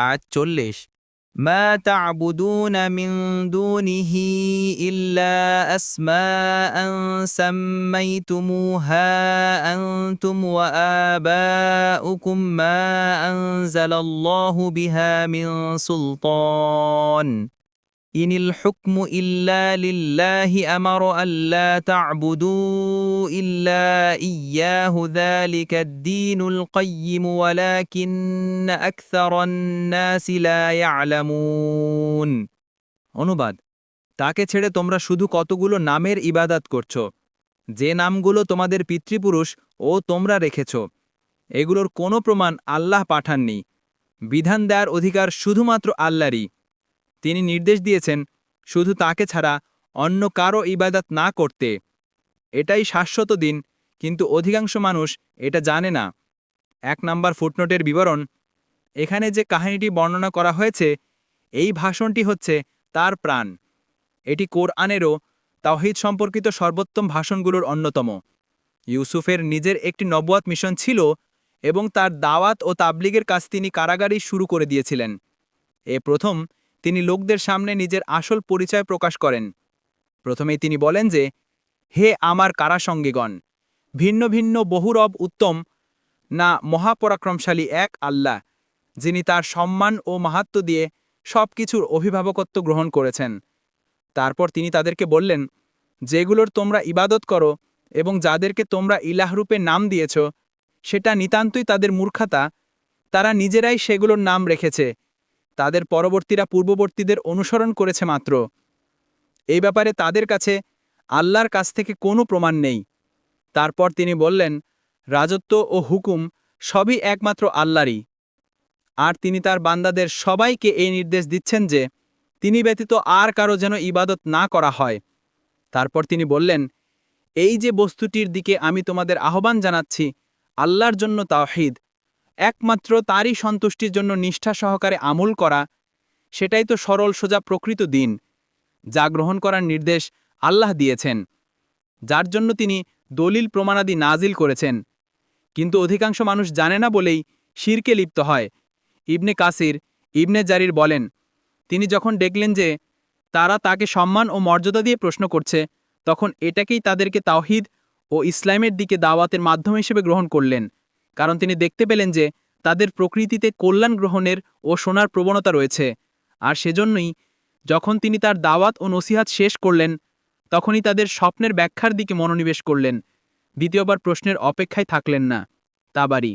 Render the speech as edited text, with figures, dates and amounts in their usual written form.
আয়াত 40 মা তা'বুদুনা মিন দুনিহি ইল্লা আসমাআন সাম্মাইতুমুহা আনতুম ওয়া আবাউকুম মা আনজালাল্লাহু বিহা মিন সুলতান ইনিল হুকমু ইল্লা লিল্লাহি আমারা আল্লা তা'বুদু ইল্লা ইয়াহু যালিকাদ-দীনুল কাইয়্যিম ওয়ালাকিন্না আকসারান নাসি লা ইয়া'লামুন। অনুবাদ: তাকে ছেড়ে তোমরা শুধু কতগুলো নামের ইবাদত করছো, যে নামগুলো তোমাদের পিতৃপুরুষ ও তোমরা রেখেছ। এগুলোর কোনো প্রমাণ আল্লাহ পাঠাননি। বিধান দেওয়ার অধিকার শুধুমাত্র আল্লাহরই। তিনি নির্দেশ দিয়েছেন শুধু তাকে ছাড়া অন্য কারো ইবাদত না করতে। এটাই শাশ্বত দিন, কিন্তু অধিকাংশ মানুষ এটা জানে না। 1 নম্বর ফুটনোটের বিবরণ: এখানে যে কাহিনীটি বর্ণনা করা হয়েছে, এই ভাষণটি হচ্ছে তার প্রাণ। এটি কোরআনেরও তাওহীদ সম্পর্কিত সর্বোত্তম ভাষণগুলোর অন্যতম। ইউসুফের নিজের একটি নবুয়াত মিশন ছিল এবং তার দাওয়াত ও তাবলিগের কাজ তিনি কারাগারেই শুরু করে দিয়েছিলেন। প্রথম তিনি লোকদের সামনে নিজের আসল পরিচয় প্রকাশ করেন। প্রথমেই তিনি বলেন যে, হে আমার কারাসঙ্গীগণ, ভিন্ন ভিন্ন বহু রব উত্তম না মহাপরাক্রমশালী এক আল্লাহ, যিনি তার সম্মান ও মাহাত্ম্য দিয়ে সব কিছুর অভিভাবকত্ব গ্রহণ করেছেন। তারপর তিনি তাদেরকে বললেন, যেগুলোর তোমরা ইবাদত করো এবং যাদেরকে তোমরা ইলাহরূপে নাম দিয়েছ, সেটা নিতান্তই তাদের মূর্খতা। তারা নিজেরাই সেগুলোর নাম রেখেছে, তাদের পরবর্তীরা পূর্ববর্তীদের অনুসরণ করেছে মাত্র। এই ব্যাপারে তাদের কাছে আল্লাহর কাছ থেকে কোনো প্রমাণ নেই। তারপর তিনি বললেন, রাজত্ব ও হুকুম সবই একমাত্র আল্লাহরই, আর তিনি তার বান্দাদের সবাইকে এই নির্দেশ দিচ্ছেন যে তিনি ব্যতীত আর কারো যেন ইবাদত না করা হয়। তারপর তিনি বললেন, এই যে বস্তুটির দিকে আমি তোমাদের আহ্বান জানাচ্ছি, আল্লাহর জন্য তাওহীদ, একমাত্র তারই সন্তুষ্টির জন্য নিষ্ঠা সহকারে আমল করা, সেটাই তো সরল সোজা প্রকৃত দিন, যা গ্রহণ করার নির্দেশ আল্লাহ দিয়েছেন, যার জন্য তিনি দলিল প্রমাণাদি নাজিল করেছেন। কিন্তু অধিকাংশ মানুষ জানে না বলেই শিরকে লিপ্ত হয়। ইবনে কাসির, ইবনে জারির বলেন, তিনি যখন দেখলেন যে তারা তাকে সম্মান ও মর্যাদা দিয়ে প্রশ্ন করছে, তখন এটাকেই তাদেরকে তাওহীদ ও ইসলামের দিকে দাওয়াতের মাধ্যম হিসেবে গ্রহণ করলেন। কারণ তিনি দেখতে পেলেন যে তাদের প্রকৃতিতে কল্যাণ গ্রহণের ও শোনার প্রবণতা রয়েছে। আর সেজন্যই যখন তিনি তার দাওয়াত ও নসিহাত শেষ করলেন, তখনই তাদের স্বপ্নের ব্যাখ্যার দিকে মনোনিবেশ করলেন। দ্বিতীয়বার প্রশ্নের অপেক্ষায় থাকলেন না। তাবারি।